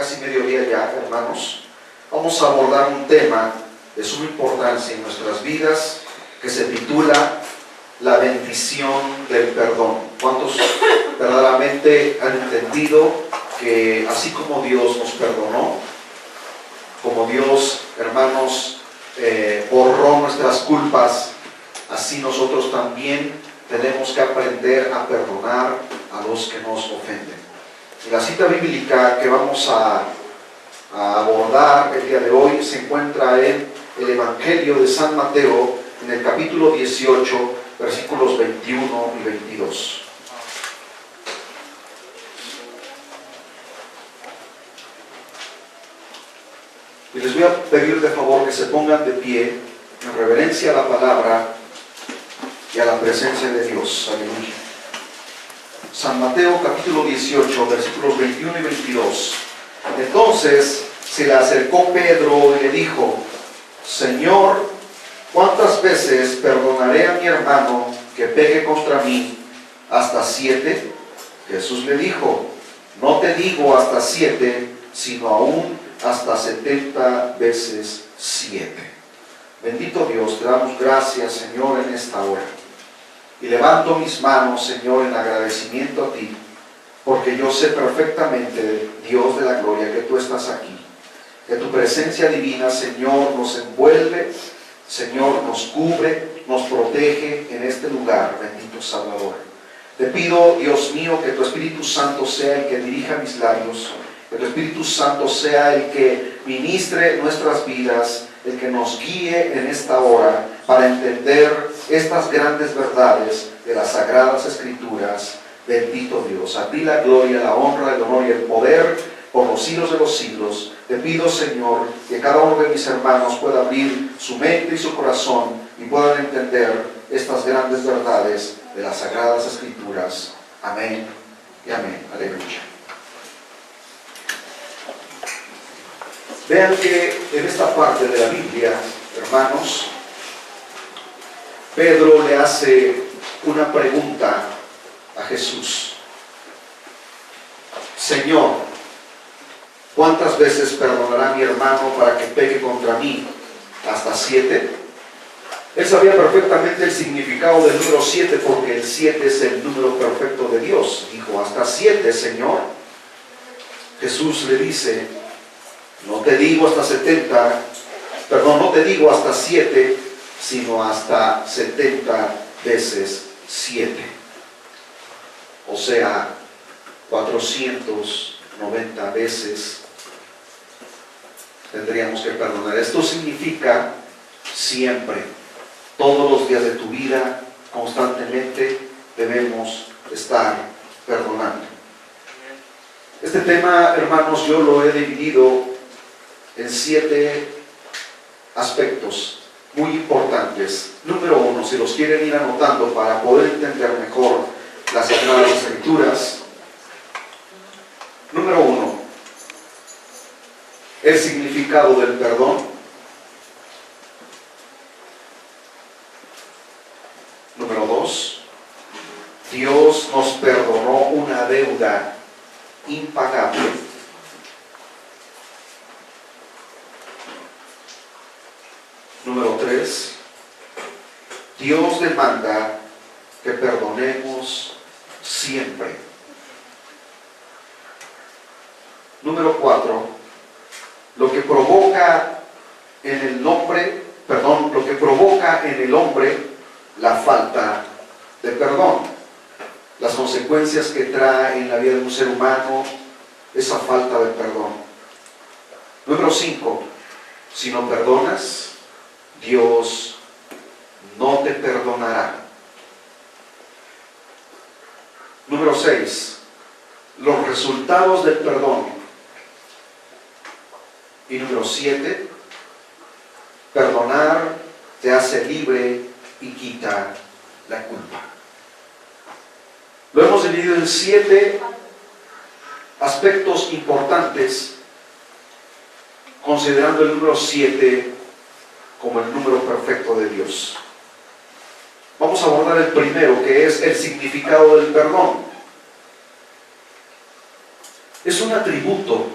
casi mediodía ya, hermanos, vamos a abordar un tema de suma importancia en nuestras vidas que se titula la bendición del perdón. ¿Cuántos verdaderamente han entendido que así como Dios nos perdonó, como Dios, hermanos, borró nuestras culpas, así nosotros también tenemos que aprender a perdonar a los que nos ofenden? Y la cita bíblica que vamos a abordar el día de hoy se encuentra en el Evangelio de San Mateo, en el capítulo 18, versículos 21 y 22. Y les voy a pedir de favor que se pongan de pie en reverencia a la palabra y a la presencia de Dios. Aleluya. San Mateo capítulo 18, versículos 21 y 22. Entonces se le acercó Pedro y le dijo: Señor, ¿cuántas veces perdonaré a mi hermano que peque contra mí? ¿Hasta 7? Jesús le dijo: no te digo hasta 7, sino aún hasta 70 veces 7. Bendito Dios, te damos gracias, Señor, en esta hora. Y levanto mis manos, Señor, en agradecimiento a ti, porque yo sé perfectamente, Dios de la gloria, que tú estás aquí. Que tu presencia divina, Señor, nos envuelve, Señor, nos cubre, nos protege en este lugar, bendito Salvador. Te pido, Dios mío, que tu Espíritu Santo sea el que dirija mis labios, que tu Espíritu Santo sea el que ministre nuestras vidas, el que nos guíe en esta hora para entender estas grandes verdades de las Sagradas Escrituras. Bendito Dios, a ti la gloria, la honra, el honor y el poder por los siglos de los siglos. Te pido, Señor, que cada uno de mis hermanos pueda abrir su mente y su corazón y puedan entender estas grandes verdades de las Sagradas Escrituras. Amén y amén. Aleluya. Vean que en esta parte de la Biblia, hermanos, Pedro le hace una pregunta a Jesús. Señor, ¿cuántas veces perdonará mi hermano para que peque contra mí? ¿Hasta 7? Él sabía perfectamente el significado del número 7, porque el 7 es el número perfecto de Dios. Dijo: hasta 7, Señor. Jesús le dice: no te digo hasta 70, perdón, no te digo hasta 7, sino hasta 70 veces 7. O sea, 490 veces tendríamos que perdonar. Esto significa siempre, todos los días de tu vida, constantemente debemos estar perdonando. Este tema, hermanos, yo lo he dividido en 7 aspectos muy importantes. Número 1, si los quieren ir anotando para poder entender mejor las Sagradas Escrituras. Número 1, el significado del perdón. Número 2, Dios nos perdonó una deuda impagable. Número 3, Dios demanda que perdonemos siempre. Número 4, lo que provoca en el hombre la falta de perdón. Las consecuencias que trae en la vida de un ser humano esa falta de perdón. Número 5, si no perdonas, Dios no te perdonará. Número 6, los resultados del perdón. Y número 7, perdonar te hace libre y quita la culpa. Lo hemos dividido en 7 aspectos importantes, considerando el número 7 como el número perfecto de Dios. Vamos a abordar el primero, que es el significado del perdón. Es un atributo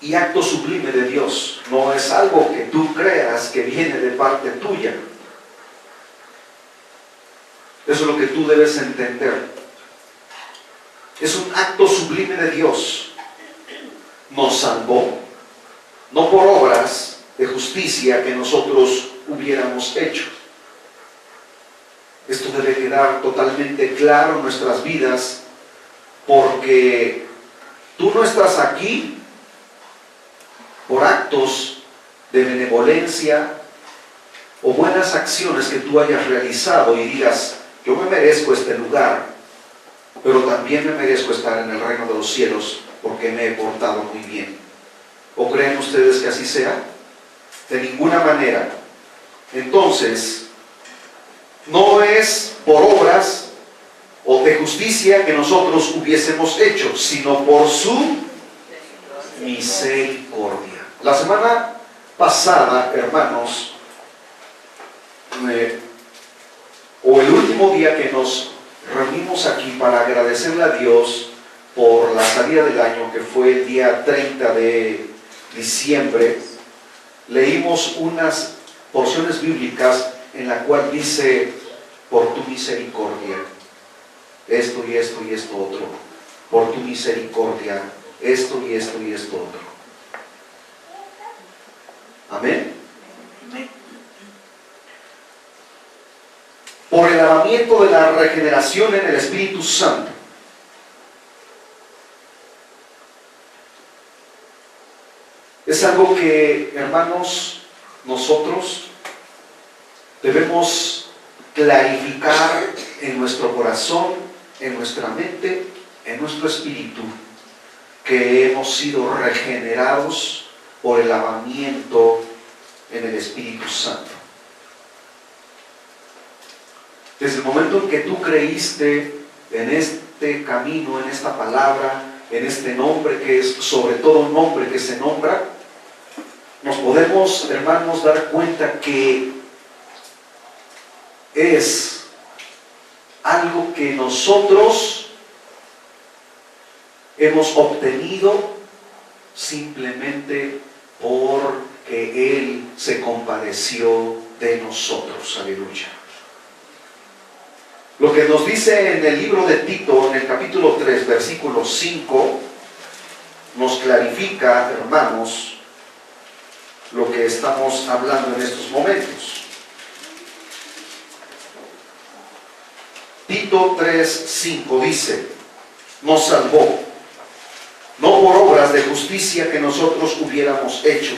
y acto sublime de Dios. No es algo que tú creas que viene de parte tuya. Eso es lo que tú debes entender. Es un acto sublime de Dios. Nos salvó, no por obras de justicia que nosotros hubiéramos hecho. Esto debe quedar totalmente claro en nuestras vidas, porque tú no estás aquí por actos de benevolencia o buenas acciones que tú hayas realizado y digas, yo me merezco este lugar, pero también me merezco estar en el reino de los cielos porque me he portado muy bien. ¿O creen ustedes que así sea? De ninguna manera. Entonces, no es por obras o de justicia que nosotros hubiésemos hecho, sino por su misericordia. La semana pasada, hermanos, o el último día que nos reunimos aquí para agradecerle a Dios por la salida del año, que fue el día 30 de diciembre, leímos unas porciones bíblicas en la cual dice, por tu misericordia, esto y esto y esto otro, por tu misericordia, esto y esto y esto otro. Amén. Por el lavamiento de la regeneración en el Espíritu Santo. Es algo que, hermanos, nosotros debemos clarificar en nuestro corazón, en nuestra mente, en nuestro espíritu, que hemos sido regenerados por el lavamiento en el Espíritu Santo. Desde el momento en que tú creíste en este camino, en esta palabra, en este nombre que es sobre todo un nombre que se nombra, nos podemos, hermanos, dar cuenta que es algo que nosotros hemos obtenido simplemente porque Él se compadeció de nosotros. Aleluya. Lo que nos dice en el libro de Tito, en el capítulo 3, versículo 5, nos clarifica, hermanos, lo que estamos hablando en estos momentos. Tito 3, 5 dice, nos salvó, no por obras de justicia que nosotros hubiéramos hecho,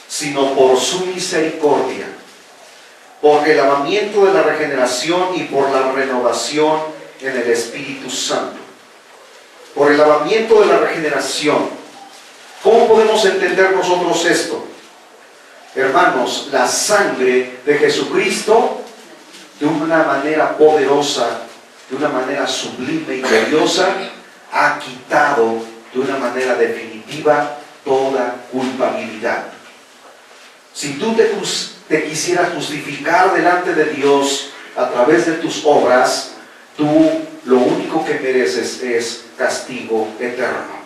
sino por su misericordia, por el lavamiento de la regeneración y por la renovación en el Espíritu Santo. Por el lavamiento de la regeneración. ¿Cómo podemos entender nosotros esto? Hermanos, la sangre de Jesucristo, de una manera poderosa, de una manera sublime y gloriosa, ha quitado de una manera definitiva toda culpabilidad. Si tú te quisieras justificar delante de Dios a través de tus obras, tú lo único que mereces es castigo eterno.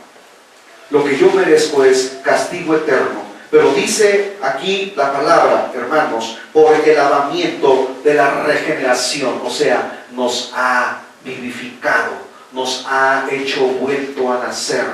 Lo que yo merezco es castigo eterno. Pero dice aquí la palabra, hermanos, por el lavamiento de la regeneración, o sea, nos ha vivificado, nos ha hecho vuelto a nacer.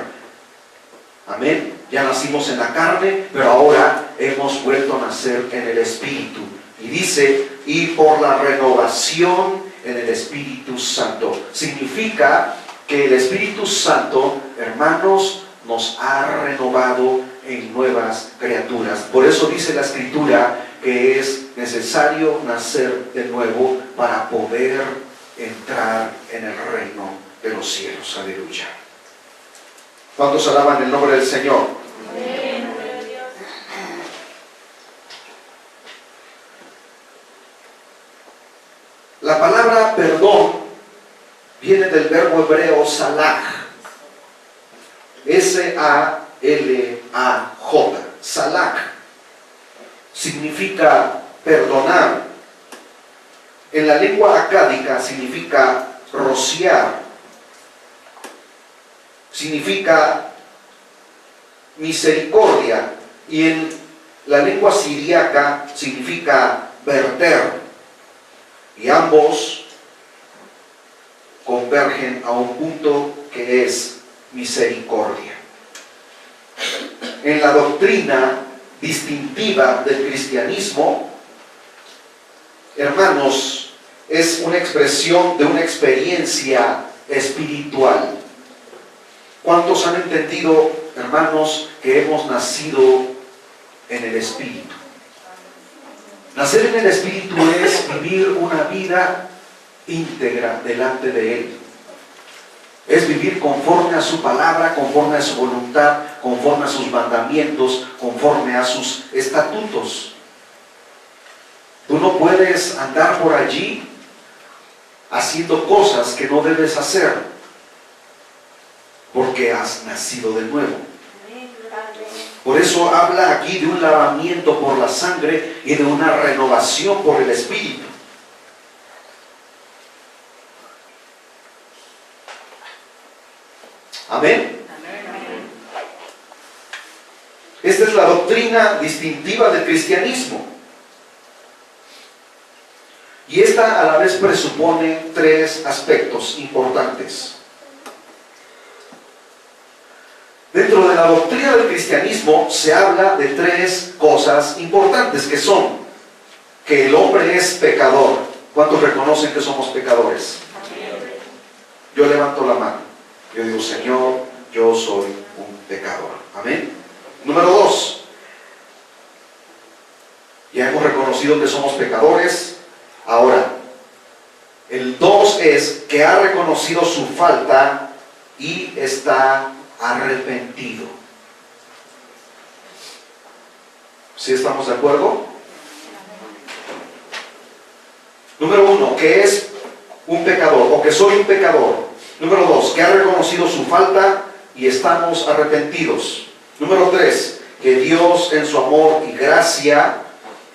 Amén. Ya nacimos en la carne, pero ahora hemos vuelto a nacer en el Espíritu. Y dice, y por la renovación en el Espíritu Santo. Significa que el Espíritu Santo, hermanos, nos ha renovado en nuevas criaturas. Por eso dice la Escritura que es necesario nacer de nuevo para poder entrar en el reino de los cielos. Aleluya. ¿Cuántos alaban el nombre del Señor? Amén. La palabra perdón viene del verbo hebreo salaj. S-A-L-A-J. Salaj significa perdonar. En la lengua acádica significa rociar. Significa misericordia, y en la lengua siríaca significa verter, y ambos convergen a un punto que es misericordia. En la doctrina distintiva del cristianismo, hermanos, es una expresión de una experiencia espiritual. ¿Cuántos han entendido, hermanos, que hemos nacido en el Espíritu? Nacer en el Espíritu es vivir una vida íntegra delante de Él. Es vivir conforme a su palabra, conforme a su voluntad, conforme a sus mandamientos, conforme a sus estatutos. Tú no puedes andar por allí haciendo cosas que no debes hacer, porque has nacido de nuevo. Por eso habla aquí de un lavamiento por la sangre y de una renovación por el Espíritu. Amén. Esta es la doctrina distintiva del cristianismo. Y esta a la vez presupone tres aspectos importantes. Dentro de la doctrina del cristianismo se habla de tres cosas importantes, que son que el hombre es pecador. ¿Cuántos reconocen que somos pecadores? Yo levanto la mano. Yo digo, Señor, yo soy un pecador. Amén. Número 2. Ya hemos reconocido que somos pecadores. Ahora, el 2 es que ha reconocido su falta y está arrepentido. ¿Sí estamos de acuerdo? Número 1, que es un pecador o que soy un pecador. Número 2, que ha reconocido su falta y estamos arrepentidos. Número 3, que Dios en su amor y gracia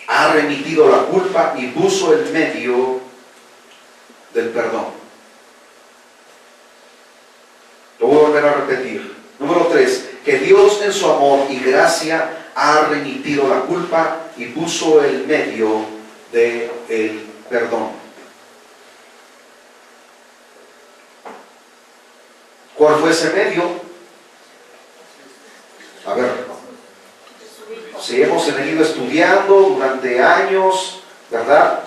ha remitido la culpa y puso el medio del perdón. Lo voy a volver a repetir. Número 3, que Dios en su amor y gracia ha remitido la culpa y puso el medio del perdón. ¿Cuál fue ese medio? A ver, si hemos venido estudiando durante años, ¿verdad?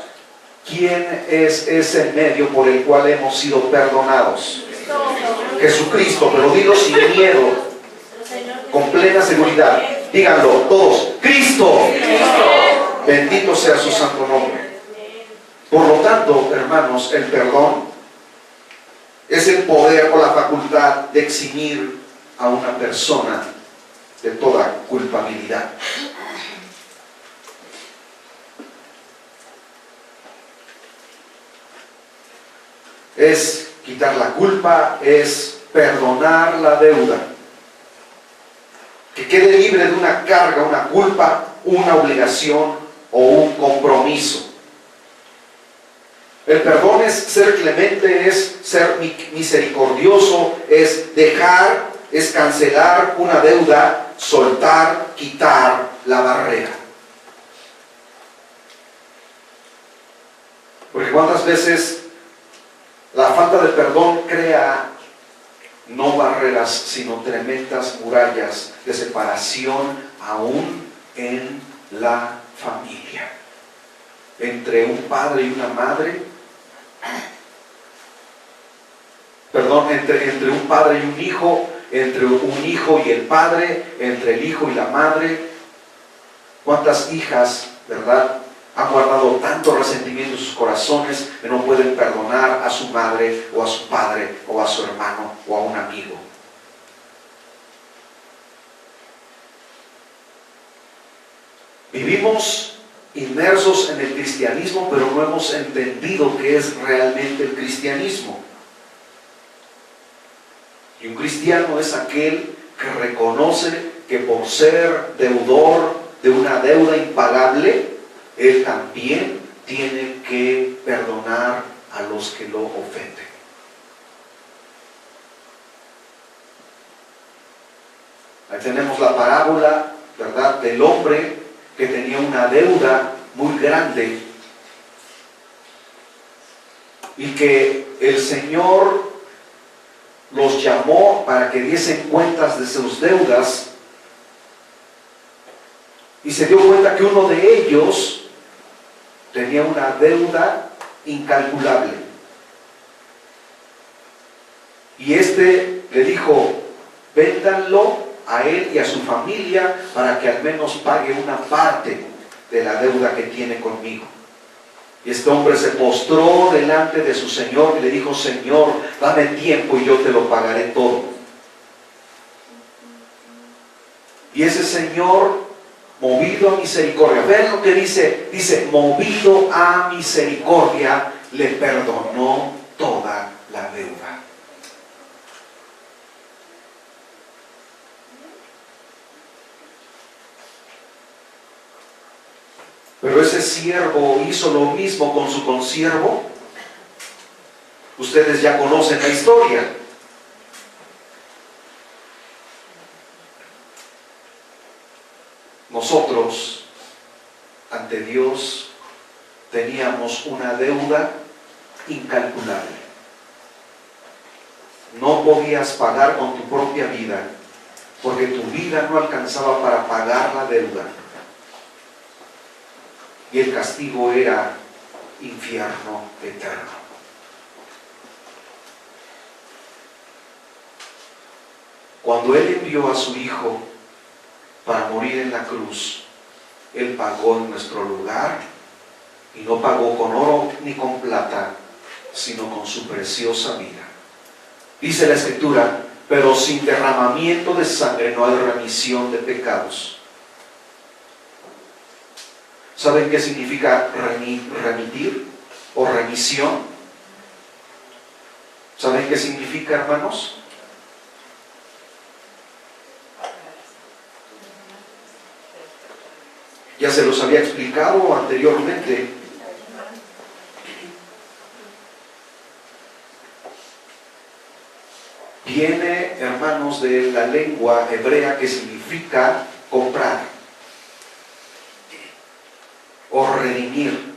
¿Quién es ese medio por el cual hemos sido perdonados? Jesucristo, pero dilo sin miedo, con plena seguridad. Díganlo todos, Cristo. Bendito sea su santo nombre. Por lo tanto, hermanos, el perdón es el poder o la facultad de eximir a una persona de toda culpabilidad. Es quitar la culpa, es perdonar la deuda. Que quede libre de una carga, una culpa, una obligación o un compromiso. El perdón es ser clemente, es ser misericordioso, es dejar, es cancelar una deuda, soltar, quitar la barrera. Porque cuántas veces la falta de perdón crea no barreras, sino tremendas murallas de separación aún en la familia. Entre un padre y una madre, entre un padre y un hijo, entre un hijo y el padre, entre el hijo y la madre. ¿Cuántas hijas, verdad, han guardado tanto resentimiento en sus corazones que no pueden perdonar a su madre o a su padre o a su hermano o a un amigo? Vivimos inmersos en el cristianismo, pero no hemos entendido qué es realmente el cristianismo. Y un cristiano es aquel que reconoce que por ser deudor de una deuda impagable, él también tiene que perdonar a los que lo ofenden. Hay tenemos la parábola, ¿verdad?, del hombre que tenía una deuda muy grande y que el Señor los llamó para que diesen cuentas de sus deudas, y se dio cuenta que uno de ellos tenía una deuda incalculable. Y este le dijo: véndanlo a él y a su familia para que al menos pague una parte de la deuda que tiene conmigo. Y este hombre se postró delante de su señor y le dijo: Señor, dame tiempo y yo te lo pagaré todo. Y ese señor, movido a misericordia, vean lo que dice, movido a misericordia, le perdonó toda la deuda. Pero ese siervo hizo lo mismo con su consiervo. Ustedes ya conocen la historia. Nosotros, ante Dios, teníamos una deuda incalculable. No podías pagar con tu propia vida, porque tu vida no alcanzaba para pagar la deuda. Y el castigo era infierno eterno. Cuando Él envió a su Hijo para morir en la cruz, Él pagó en nuestro lugar, y no pagó con oro ni con plata, sino con su preciosa vida. Dice la Escritura: pero sin derramamiento de sangre no hay remisión de pecados. ¿Saben qué significa remitir o remisión? ¿Saben qué significa, hermanos? Ya se los había explicado anteriormente. Viene, hermanos, de la lengua hebrea que significa comprar o redimir.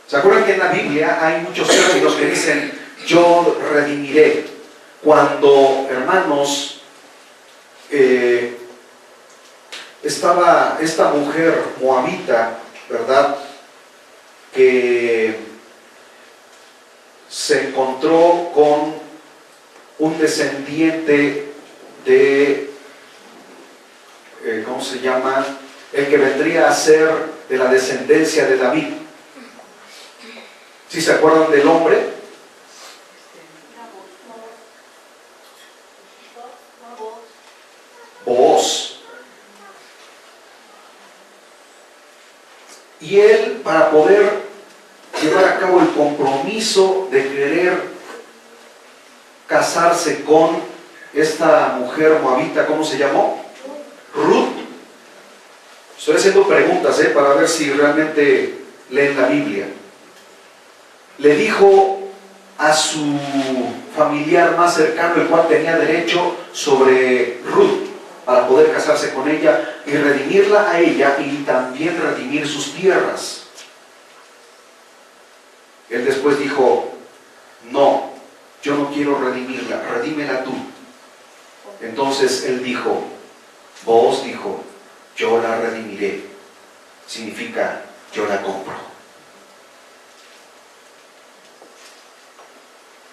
¿Se acuerdan que en la Biblia hay muchos términos que dicen yo redimiré? Cuando, hermanos, estaba esta mujer moabita, ¿verdad?, que se encontró con un descendiente de, ¿cómo se llama?, el que vendría a ser de la descendencia de David. ¿Sí se acuerdan del hombre? Booz. Y él, para poder llevar a cabo el compromiso de querer casarse con esta mujer moabita, ¿cómo se llamó? Ruth. Estoy haciendo preguntas para ver si realmente leen la Biblia. Le dijo a su familiar más cercano, el cual tenía derecho sobre Ruth, para poder casarse con ella y redimirla a ella y también redimir sus tierras. Él después dijo: no, yo no quiero redimirla, redímela tú. Entonces él dijo, Booz dijo: yo la redimiré. Significa yo la compro.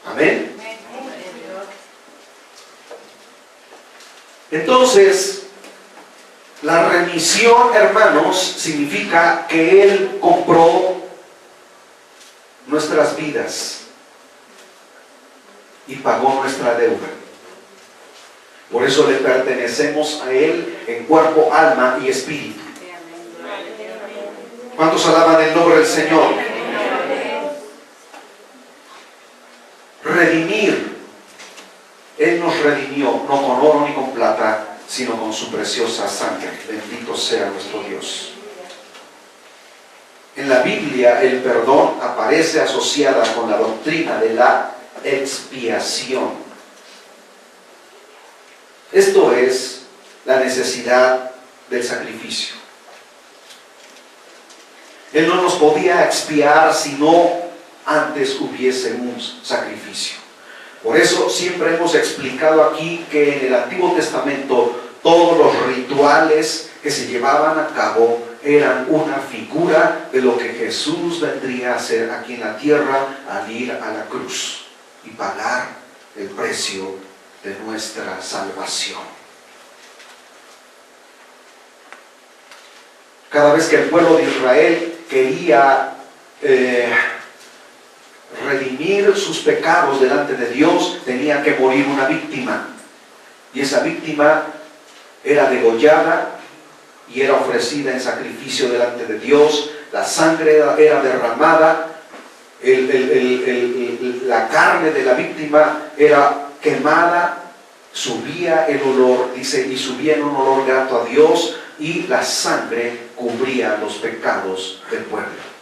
Amén. Entonces, la remisión, hermanos, significa que Él compró nuestras vidas y pagó nuestra deuda. Por eso le pertenecemos a Él en cuerpo, alma y espíritu. ¿Cuántos alaban el nombre del Señor? Redimir. Él nos redimió, no con oro ni con plata, sino con su preciosa sangre. Bendito sea nuestro Dios. En la Biblia el perdón aparece asociada con la doctrina de la expiación. Esto es la necesidad del sacrificio. Él no nos podía expiar si no antes hubiese un sacrificio. Por eso siempre hemos explicado aquí que en el Antiguo Testamento todos los rituales que se llevaban a cabo eran una figura de lo que Jesús vendría a hacer aquí en la tierra al ir a la cruz y pagar el precio de nuestra salvación. Cada vez que el pueblo de Israel quería redimir sus pecados delante de Dios, tenía que morir una víctima. Y esa víctima era degollada y era ofrecida en sacrificio delante de Dios. La sangre era derramada, la carne de la víctima era quemada, subía el olor, dice, y subía en un olor grato a Dios, y la sangre cubría los pecados del pueblo.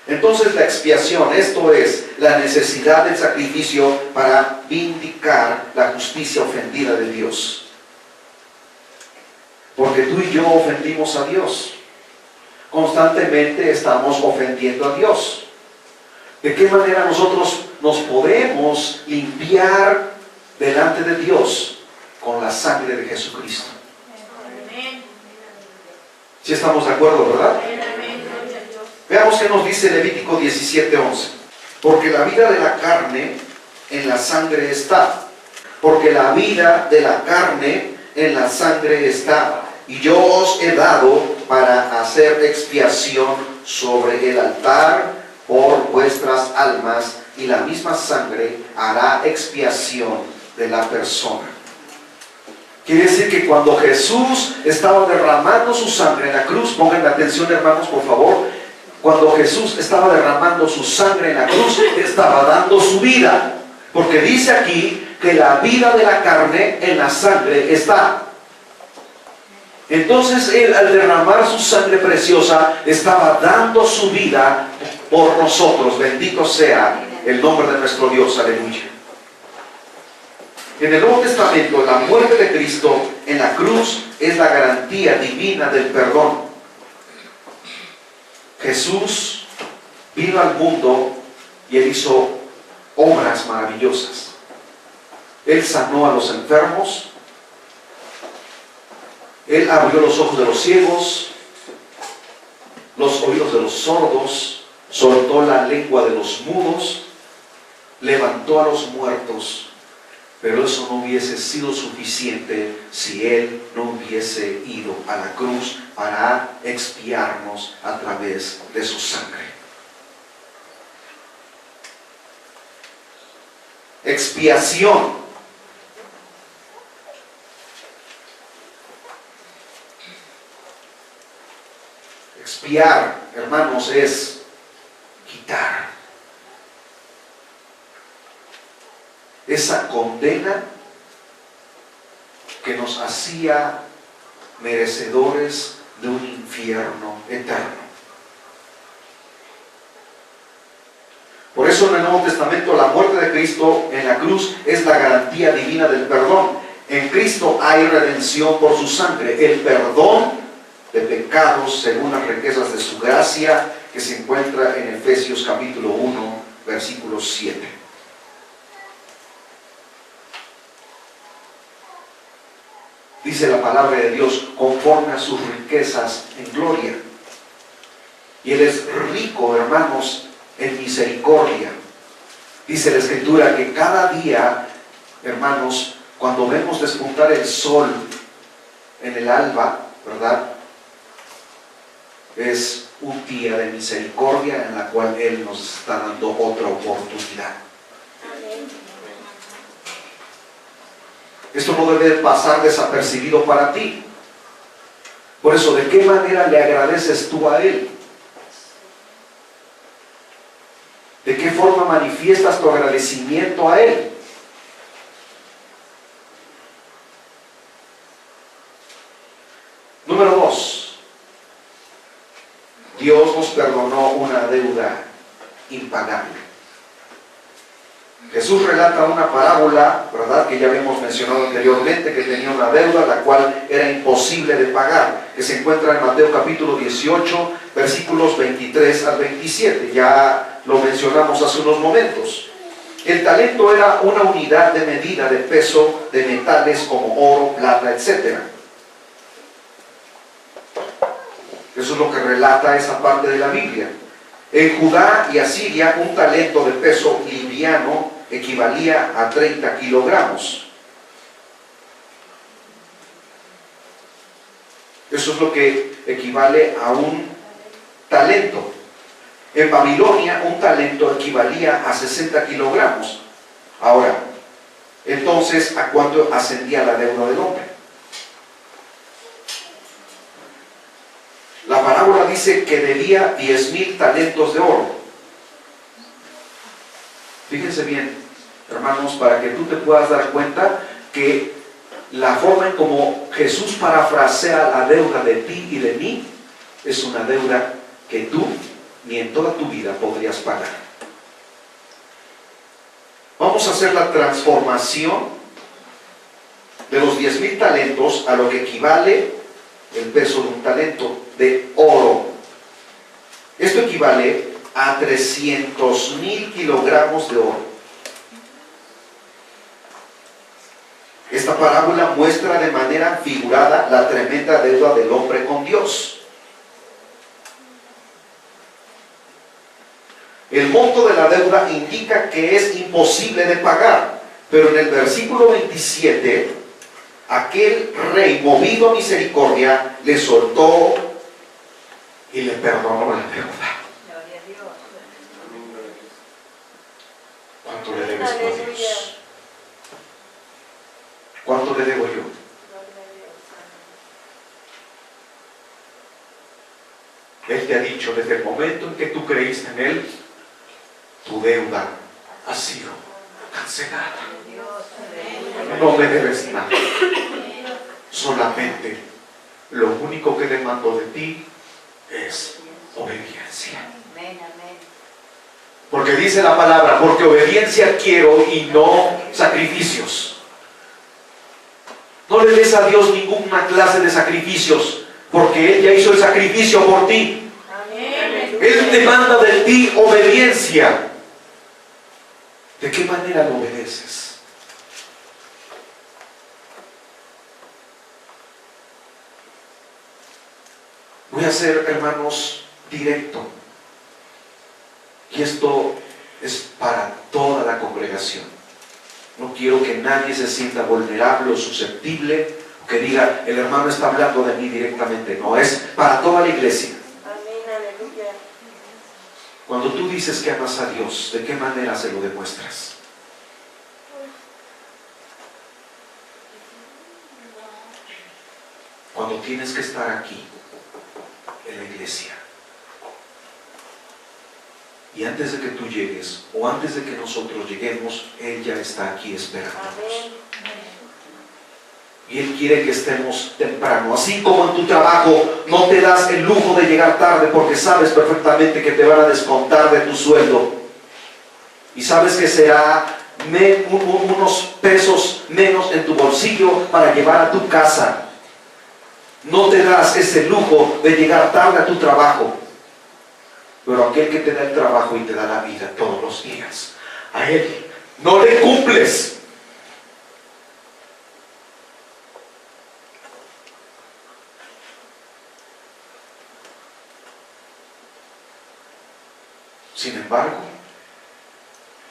Entonces la expiación, esto es la necesidad del sacrificio para vindicar la justicia ofendida de Dios. Porque tú y yo ofendimos a Dios. Constantemente estamos ofendiendo a Dios. ¿De qué manera nosotros nos podemos limpiar delante de Dios? Con la sangre de Jesucristo. ¿Sí estamos de acuerdo, verdad? Veamos qué nos dice Levítico 17:11. Porque la vida de la carne en la sangre está. Porque la vida de la carne en la sangre está. Y yo os he dado para hacer expiación sobre el altar por vuestras almas, y la misma sangre hará expiación de la persona. Quiere decir que cuando Jesús estaba derramando su sangre en la cruz, pongan atención, hermanos, por favor. Cuando Jesús estaba derramando su sangre en la cruz, estaba dando su vida. Porque dice aquí que la vida de la carne en la sangre está. Entonces Él, al derramar su sangre preciosa, estaba dando su vida por nosotros. Bendito sea el nombre de nuestro Dios. Aleluya. En el Nuevo Testamento, la muerte de Cristo en la cruz es la garantía divina del perdón. Jesús vino al mundo y Él hizo obras maravillosas. Él sanó a los enfermos, Él abrió los ojos de los ciegos, los oídos de los sordos, soltó la lengua de los mudos, levantó a los muertos. Pero eso no hubiese sido suficiente si Él no hubiese ido a la cruz para expiarnos a través de su sangre. Expiación. Expiar, hermanos, es quitar esa condena que nos hacía merecedores de un infierno eterno. Por eso en el Nuevo Testamento la muerte de Cristo en la cruz es la garantía divina del perdón. En Cristo hay redención por su sangre, el perdón de pecados según las riquezas de su gracia, que se encuentra en Efesios capítulo 1, versículo 7. Dice la palabra de Dios, conforme a sus riquezas en gloria. Y Él es rico, hermanos, en misericordia. Dice la Escritura que cada día, hermanos, cuando vemos despuntar el sol en el alba, ¿verdad? Es un día de misericordia en la cual Él nos está dando otra oportunidad. Esto no debe pasar desapercibido para ti. Por eso, ¿de qué manera le agradeces tú a Él? ¿De qué forma manifiestas tu agradecimiento a Él? Número 2. Dios nos perdonó una deuda impagable. Jesús relata una parábola, ¿verdad?, que ya habíamos mencionado anteriormente, que tenía una deuda la cual era imposible de pagar, que se encuentra en Mateo capítulo 18, versículos 23 al 27. Ya lo mencionamos hace unos momentos. El talento era una unidad de medida de peso de metales como oro, plata, etc. Eso es lo que relata esa parte de la Biblia. En Judá y Asiria, un talento de peso liviano equivalía a 30 kilogramos. Eso es lo que equivale a un talento. En Babilonia, un talento equivalía a 60 kilogramos. Ahora, entonces, ¿a cuánto ascendía la deuda del hombre? La parábola dice que debía 10,000 talentos de oro. Fíjense bien, hermanos, para que tú te puedas dar cuenta que la forma en como Jesús parafrasea la deuda de ti y de mí es una deuda que tú ni en toda tu vida podrías pagar. Vamos a hacer la transformación de los 10,000 talentos a lo que equivale el peso de un talento de oro. Esto equivale a 300,000 kilogramos de oro. Esta parábola muestra de manera figurada la tremenda deuda del hombre con Dios. El monto de la deuda indica que es imposible de pagar, pero en el versículo 27, aquel rey, movido a misericordia, le soltó y le perdonó la deuda. ¿Cuánto le debes tú a Dios? ¿Cuánto le debo yo? Él te ha dicho desde el momento en que tú creíste en Él, tu deuda ha sido cancelada. No me debes nada. Solamente lo único que demando de ti es obediencia. Porque dice la palabra, porque obediencia quiero y no sacrificios. No le des a Dios ninguna clase de sacrificios, porque Él ya hizo el sacrificio por ti. Él demanda de ti obediencia. ¿De qué manera lo obedeces? Voy a ser, hermanos, directo. Y esto es para toda la congregación. No quiero que nadie se sienta vulnerable o susceptible, o que diga, el hermano está hablando de mí directamente. No, es para toda la iglesia. Cuando tú dices que amas a Dios, ¿de qué manera se lo demuestras? Cuando tienes que estar aquí, en la iglesia, y antes de que tú llegues, o antes de que nosotros lleguemos, Él ya está aquí esperándonos. Y Él quiere que estemos temprano. Así como en tu trabajo no te das el lujo de llegar tarde porque sabes perfectamente que te van a descontar de tu sueldo. Y sabes que será unos pesos menos en tu bolsillo para llevar a tu casa. No te das ese lujo de llegar tarde a tu trabajo. Pero aquel que te da el trabajo y te da la vida todos los días, a Él no le cumples. Sin embargo,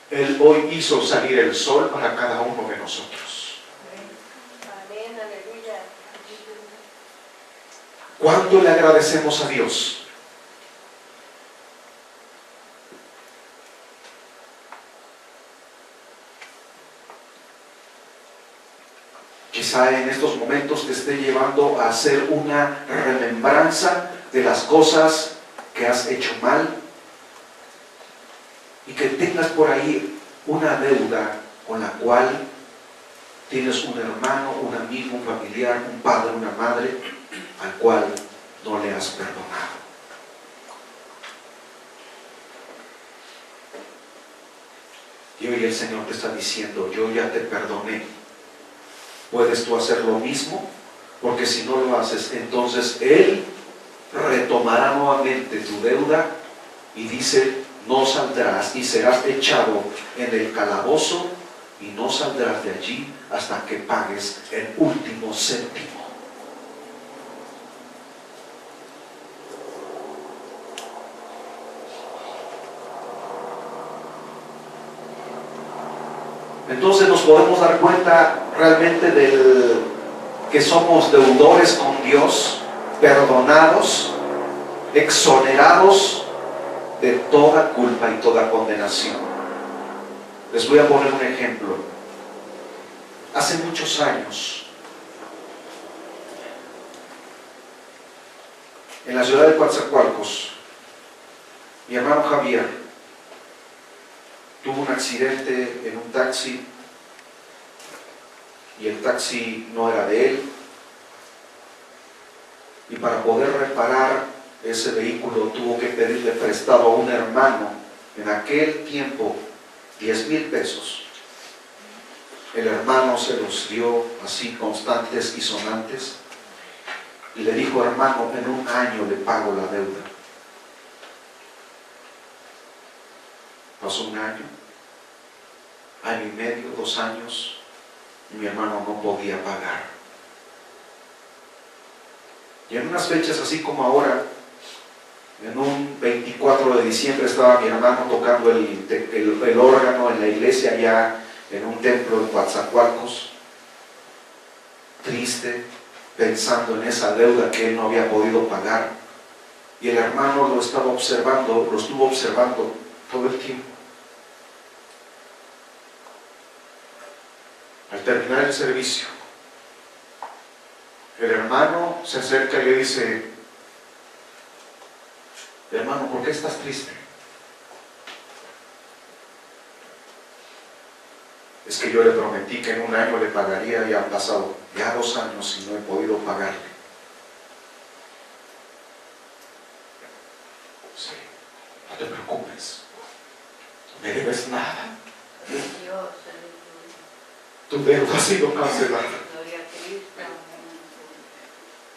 Él hoy hizo salir el sol para cada uno de nosotros. Amén, aleluya. ¿Cuánto le agradecemos a Dios? Quizá en estos momentos te esté llevando a hacer una remembranza de las cosas que has hecho mal, y que tengas por ahí una deuda con la cual tienes un hermano, un amigo, un familiar, un padre, una madre, al cual no le has perdonado. Y hoy el Señor te está diciendo, yo ya te perdoné. ¿Puedes tú hacer lo mismo? Porque si no lo haces, entonces Él retomará nuevamente tu deuda y dice, no saldrás y serás echado en el calabozo y no saldrás de allí hasta que pagues el último céntimo. Entonces nos podemos dar cuenta realmente que somos deudores con Dios, perdonados, exonerados de toda culpa y toda condenación. Les voy a poner un ejemplo. Hace muchos años, en la ciudad de Coatzacoalcos, mi hermano Javier tuvo un accidente en un taxi y el taxi no era de él, y para poder reparar ese vehículo tuvo que pedirle prestado a un hermano, en aquel tiempo 10,000 pesos. El hermano se los dio así constantes y sonantes y le dijo, hermano, en un año le pago la deuda. Pasó un año y medio, 2 años, y mi hermano no podía pagar. Y en unas fechas así como ahora, en un 24 de diciembre estaba mi hermano tocando el órgano en la iglesia allá en un templo en Coatzacoalcos, triste, pensando en esa deuda que él no había podido pagar. Y el hermano lo estuvo observando todo el tiempo. Al terminar el servicio, el hermano se acerca y le dice, hermano, ¿por qué estás triste? Es que yo le prometí que en un año le pagaría y han pasado ya 2 años y no he podido pagarle. Sí, no te preocupes, no me debes nada. Tu deuda ha sido cancelada.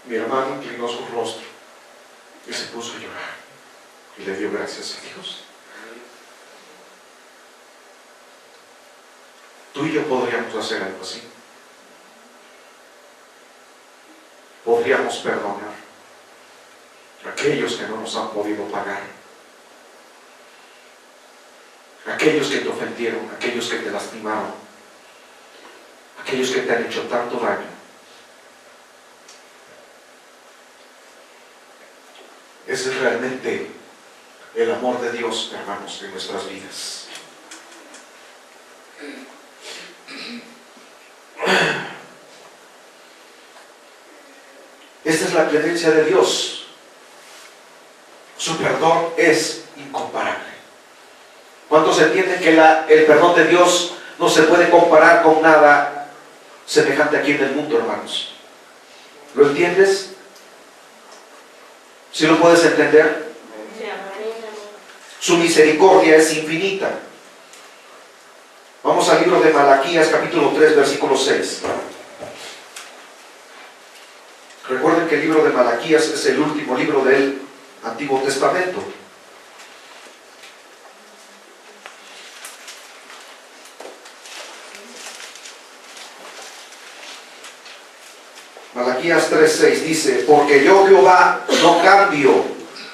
Mi hermano inclinó su rostro y se puso a llorar y le dio gracias a Dios. Tú y yo podríamos hacer algo así. Podríamos perdonar a aquellos que no nos han podido pagar, aquellos que te ofendieron, aquellos que te lastimaron, aquellos que te han hecho tanto daño. Ese es realmente el amor de Dios, hermanos, en nuestras vidas. Esta es la clemencia de Dios. Su perdón es incomparable. ¿Cuántos entienden que el perdón de Dios no se puede comparar con nada semejante aquí en el mundo, hermanos? ¿Lo entiendes? ¿Sí lo puedes entender? Su misericordia es infinita. Vamos al libro de Malaquías, capítulo 3, versículo 6. Recuerden que el libro de Malaquías es el último libro del Antiguo Testamento. Malaquías 3:6 dice, porque yo Jehová no cambio,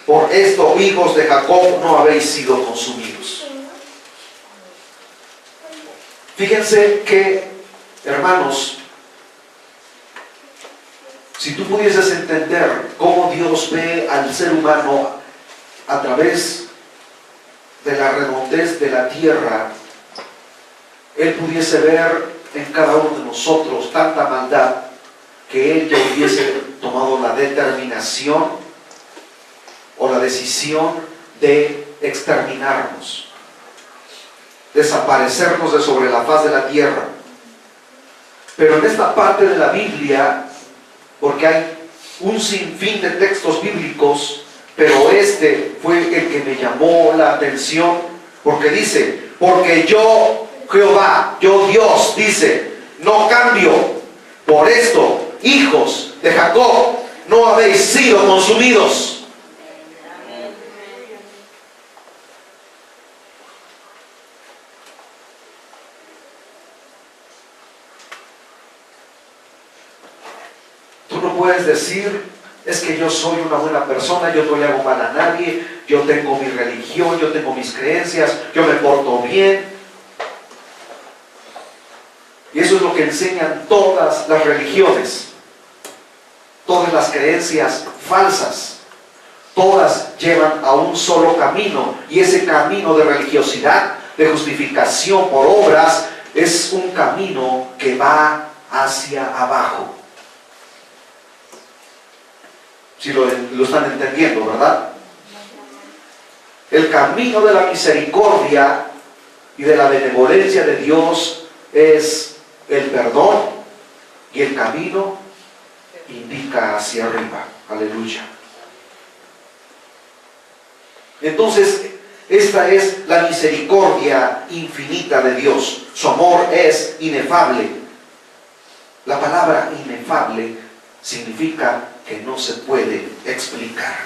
por esto hijos de Jacob no habéis sido consumidos. Fíjense que, hermanos, si tú pudieses entender cómo Dios ve al ser humano a través de la redondez de la tierra, Él pudiese ver en cada uno de nosotros tanta maldad que Él ya hubiese tomado la determinación o la decisión de exterminarnos, desaparecernos de sobre la faz de la tierra. Pero en esta parte de la Biblia, porque hay un sinfín de textos bíblicos, pero este fue el que me llamó la atención Porque dice, porque yo, Jehová, yo Dios, dice, no cambio. Por esto, hijos de Jacob, no habéis sido consumidos. Tú no puedes decir, es que yo soy una buena persona, yo no le hago mal a nadie, yo tengo mi religión, yo tengo mis creencias, yo me porto bien. Y eso es lo que enseñan todas las religiones, todas las creencias falsas. Todas llevan a un solo camino, y ese camino de religiosidad, de justificación por obras, es un camino que va hacia abajo. Si lo están entendiendo, ¿verdad? El camino de la misericordia y de la benevolencia de Dios es el perdón, y el camino indica hacia arriba. Aleluya. Entonces, esta es la misericordia infinita de Dios. Su amor es inefable. La palabra inefable significa que no se puede explicar,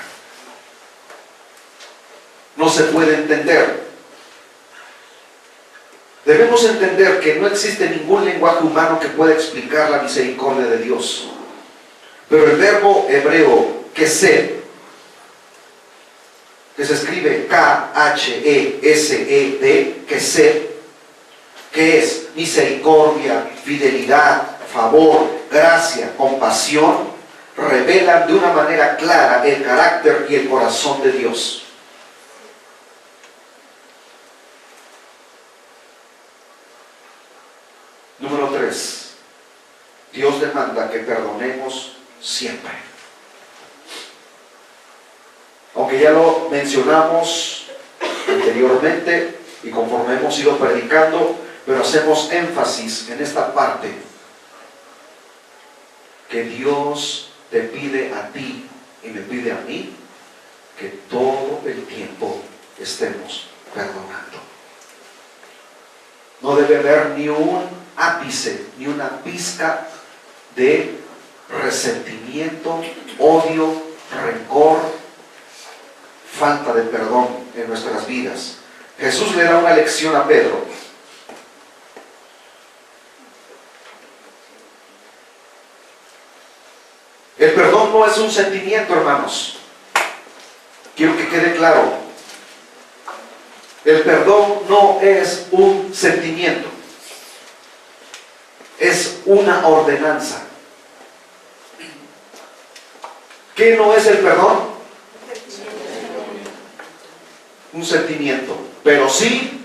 no se puede entender. Debemos entender que no existe ningún lenguaje humano que pueda explicar la misericordia de Dios. Pero el verbo hebreo kesed, que se escribe K-H-E-S-E-D, kesed, que es misericordia, fidelidad, favor, gracia, compasión, revelan de una manera clara el carácter y el corazón de Dios. Número 3. Dios demanda que perdonemos siempre. Aunque ya lo mencionamos anteriormente y conforme hemos ido predicando, pero hacemos énfasis en esta parte, que Dios te pide a ti y me pide a mí que todo el tiempo estemos perdonando. No debe haber ni un ápice, ni una pizca de resentimiento, odio, rencor, falta de perdón en nuestras vidas. Jesús le da una lección a Pedro. El perdón no es un sentimiento, hermanos. Quiero que quede claro. El perdón no es un sentimiento. Es una ordenanza. ¿Qué no es el perdón? Un sentimiento, pero sí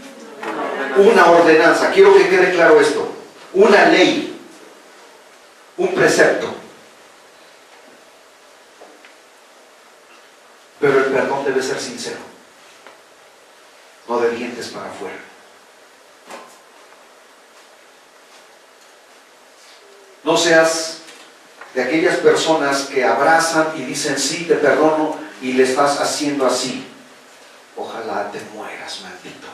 una ordenanza. Quiero que quede claro esto. Una ley, un precepto. Pero el perdón debe ser sincero, no de dientes para afuera. No seas de aquellas personas que abrazan y dicen sí, te perdono, y le estás haciendo así. Ojalá te mueras, maldito.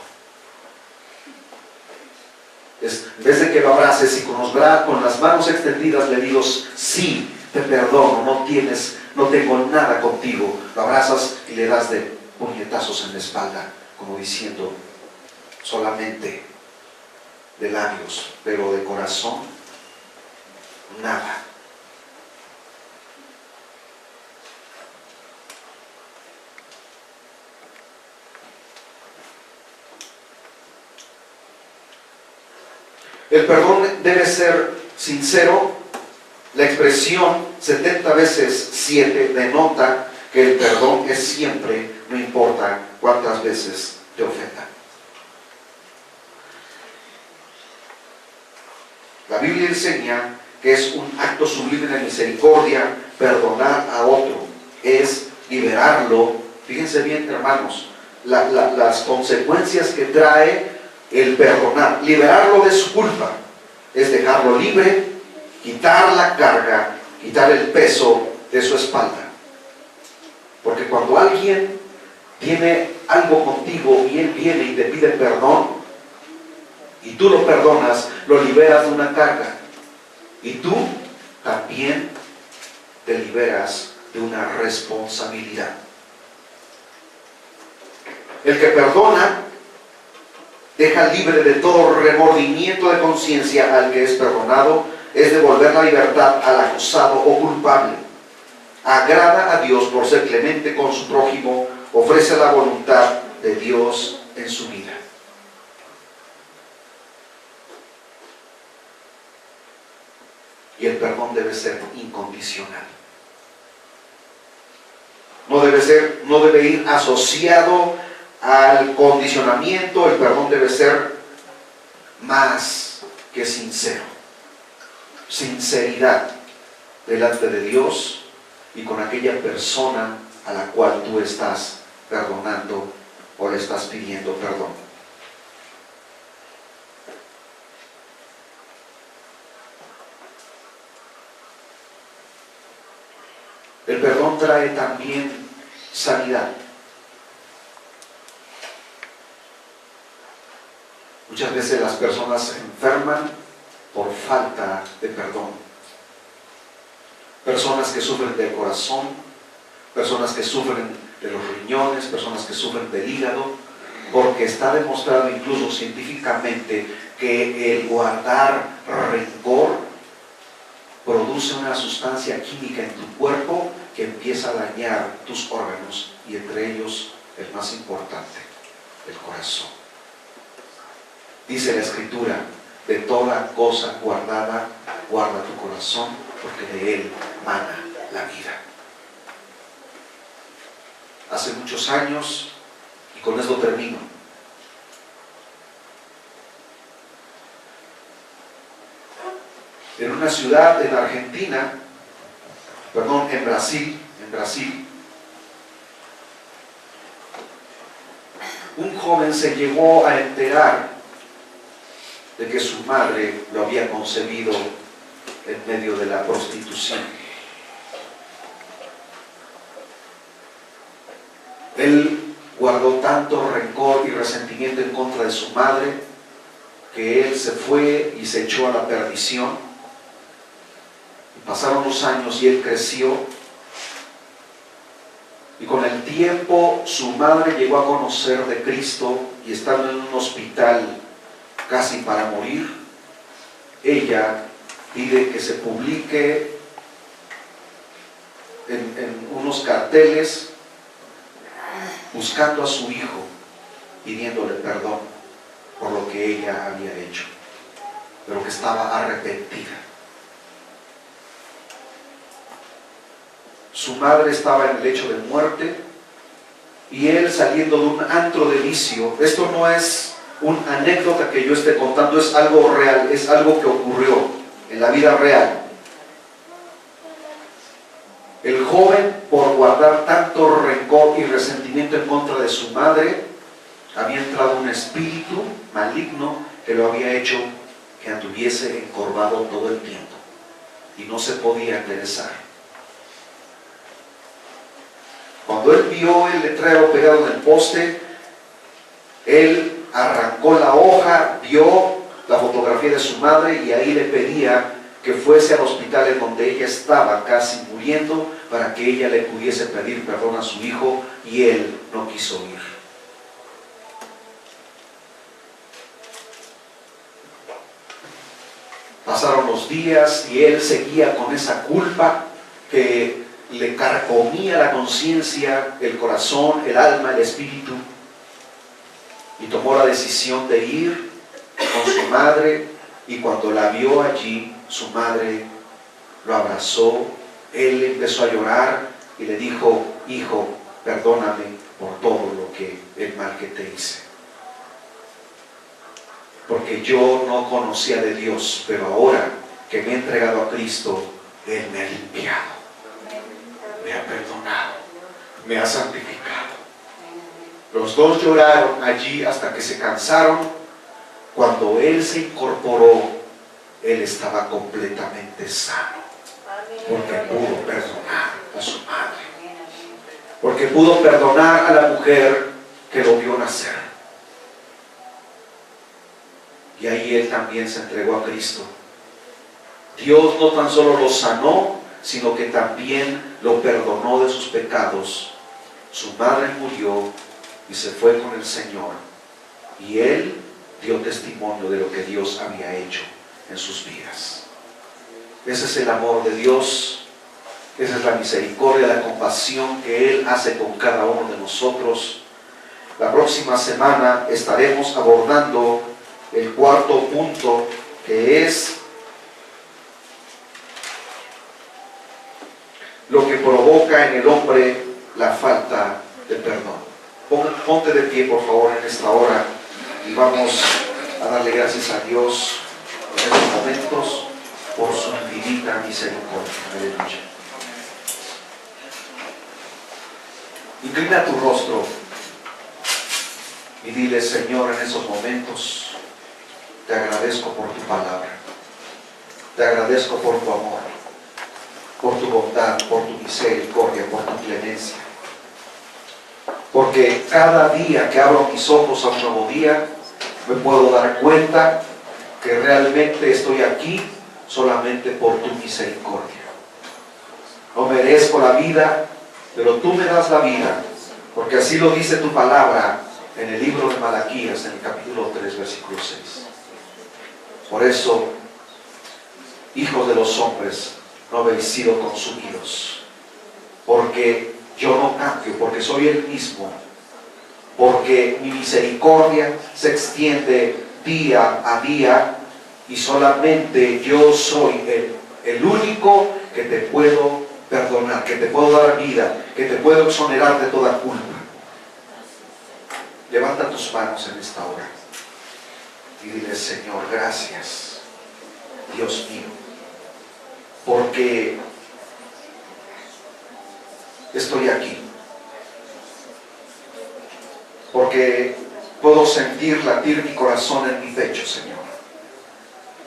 En vez de que lo abraces y con las manos extendidas le digas sí, te perdono, no tengo nada contigo, lo abrazas y le das de puñetazos en la espalda, como diciendo, solamente de labios, pero de corazón, nada. El perdón debe ser sincero. La expresión 70 veces 7 denota que el perdón es siempre, no importa cuántas veces te ofenda. La Biblia enseña que es un acto sublime de misericordia perdonar a otro, es liberarlo. Fíjense bien, hermanos, las consecuencias que trae el perdonar. Liberarlo de su culpa es dejarlo libre, quitar la carga, quitar el peso de su espalda. Porque cuando alguien tiene algo contigo y él viene y te pide perdón, y tú lo perdonas, lo liberas de una carga. Y tú también te liberas de una responsabilidad. El que perdona deja libre de todo remordimiento de conciencia al que es perdonado, es devolver la libertad al acusado o culpable. Agrada a Dios por ser clemente con su prójimo, ofrece la voluntad de Dios en su vida. Y el perdón debe ser incondicional. No debe ir asociado al condicionamiento. El perdón debe ser más que sincero. Sinceridad delante de Dios y con aquella persona a la cual tú estás perdonando o le estás pidiendo perdón. El perdón trae también sanidad. Muchas veces las personas se enferman por falta de perdón. Personas que sufren del corazón, personas que sufren de los riñones, personas que sufren del hígado, porque está demostrado incluso científicamente que el guardar rencor produce una sustancia química en tu cuerpo que empieza a dañar tus órganos, y entre ellos el más importante, el corazón. Dice la Escritura: de toda cosa guardada, guarda tu corazón, porque de él mana la vida. Hace muchos años, y con esto termino, en una ciudad en Argentina, en Brasil, un joven se llegó a enterar de que su madre lo había concebido en medio de la prostitución. Él guardó tanto rencor y resentimiento en contra de su madre que él se fue y se echó a la perdición. Pasaron los años y él creció, y con el tiempo su madre llegó a conocer de Cristo, y estando en un hospital casi para morir, ella pide que se publique en unos carteles buscando a su hijo, pidiéndole perdón por lo que ella había hecho, pero que estaba arrepentida. Su madre estaba en el lecho de muerte y él saliendo de un antro de vicio. Esto no es una anécdota que yo esté contando, es algo real, es algo que ocurrió en la vida real. El joven, por guardar tanto rencor y resentimiento en contra de su madre, había entrado un espíritu maligno que lo había hecho que anduviese encorvado todo el tiempo y no se podía enderezar. Cuando él vio el letrero pegado en el poste, él arrancó la hoja, vio la fotografía de su madre y ahí le pedía que fuese al hospital en donde ella estaba casi muriendo, para que ella le pudiese pedir perdón a su hijo, y él no quiso ir. Pasaron los días y él seguía con esa culpa que le carcomía la conciencia, el corazón, el alma, el espíritu, y tomó la decisión de ir con su madre, y cuando la vio allí, su madre lo abrazó, él empezó a llorar y le dijo: hijo, perdóname por todo el mal que te hice, porque yo no conocía de Dios, pero ahora que me he entregado a Cristo, Él me ha limpiado, me ha perdonado, me ha santificado. Los dos lloraron allí hasta que se cansaron. Cuando él se incorporó, él estaba completamente sano, porque pudo perdonar a su madre, porque pudo perdonar a la mujer que lo vio nacer. Y ahí él también se entregó a Cristo. Dios no tan solo lo sanó, sino que también lo perdonó de sus pecados. Su madre murió y se fue con el Señor. Y él dio testimonio de lo que Dios había hecho en sus vidas. Ese es el amor de Dios. Esa es la misericordia, la compasión que Él hace con cada uno de nosotros. La próxima semana estaremos abordando el cuarto punto, que es lo que provoca en el hombre la falta de perdón. Ponte de pie, por favor, en esta hora y vamos a darle gracias a Dios en estos momentos por su infinita misericordia. Aleluya. Inclina tu rostro y dile: Señor, en esos momentos te agradezco por tu palabra, te agradezco por tu amor, por tu bondad, por tu misericordia, por tu clemencia, porque cada día que abro mis ojos a un nuevo día me puedo dar cuenta que realmente estoy aquí solamente por tu misericordia. No merezco la vida, pero tú me das la vida, porque así lo dice tu palabra en el libro de Malaquías, en el capítulo 3, versículo 6. Por eso, hijos de los hombres, no habéis sido consumidos, porque yo no cambio, porque soy el mismo, porque mi misericordia se extiende día a día, y solamente yo soy el único que te puedo perdonar, que te puedo dar vida, que te puedo exonerar de toda culpa. Levanta tus manos en esta hora y dile: Señor, gracias, Dios mío, porque estoy aquí, porque puedo sentir latir mi corazón en mi pecho, Señor,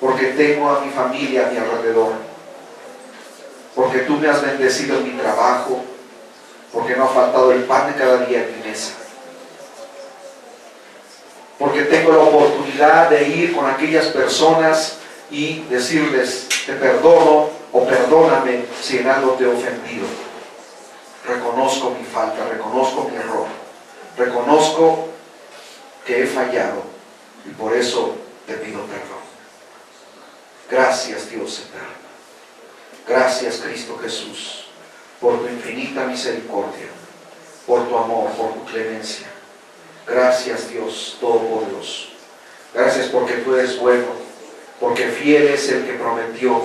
porque tengo a mi familia a mi alrededor, porque tú me has bendecido en mi trabajo, porque no ha faltado el pan de cada día en mi mesa, porque tengo la oportunidad de ir con aquellas personas y decirles: te perdono o perdóname si en algo te he ofendido. Reconozco mi falta, reconozco mi error, reconozco que he fallado y por eso te pido perdón. Gracias, Dios eterno. Gracias, Cristo Jesús, por tu infinita misericordia, por tu amor, por tu clemencia. Gracias, Dios Todopoderoso. Gracias porque tú eres bueno, porque fiel es el que prometió.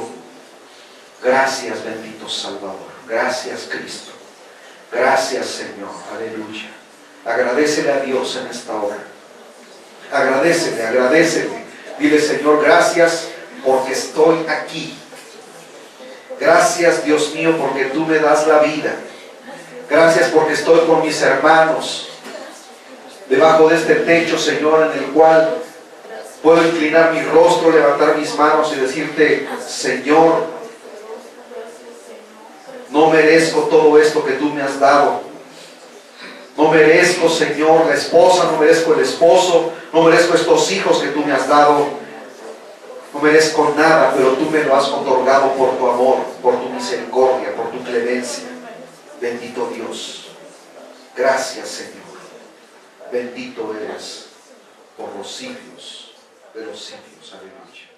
Gracias, bendito Salvador. Gracias, Cristo. Gracias, Señor. Aleluya. Agradécele a Dios en esta hora. Agradécele, agradécele. Dile: Señor, gracias porque estoy aquí. Gracias, Dios mío, porque tú me das la vida. Gracias porque estoy con mis hermanos debajo de este techo, Señor, en el cual puedo inclinar mi rostro, levantar mis manos y decirte: Señor, no merezco todo esto que tú me has dado. No merezco, Señor, la esposa, no merezco el esposo, no merezco estos hijos que tú me has dado. No merezco nada, pero tú me lo has otorgado por tu amor, por tu misericordia, por tu clemencia. Bendito Dios. Gracias, Señor. Bendito eres por los siglos de los siglos. Aleluya.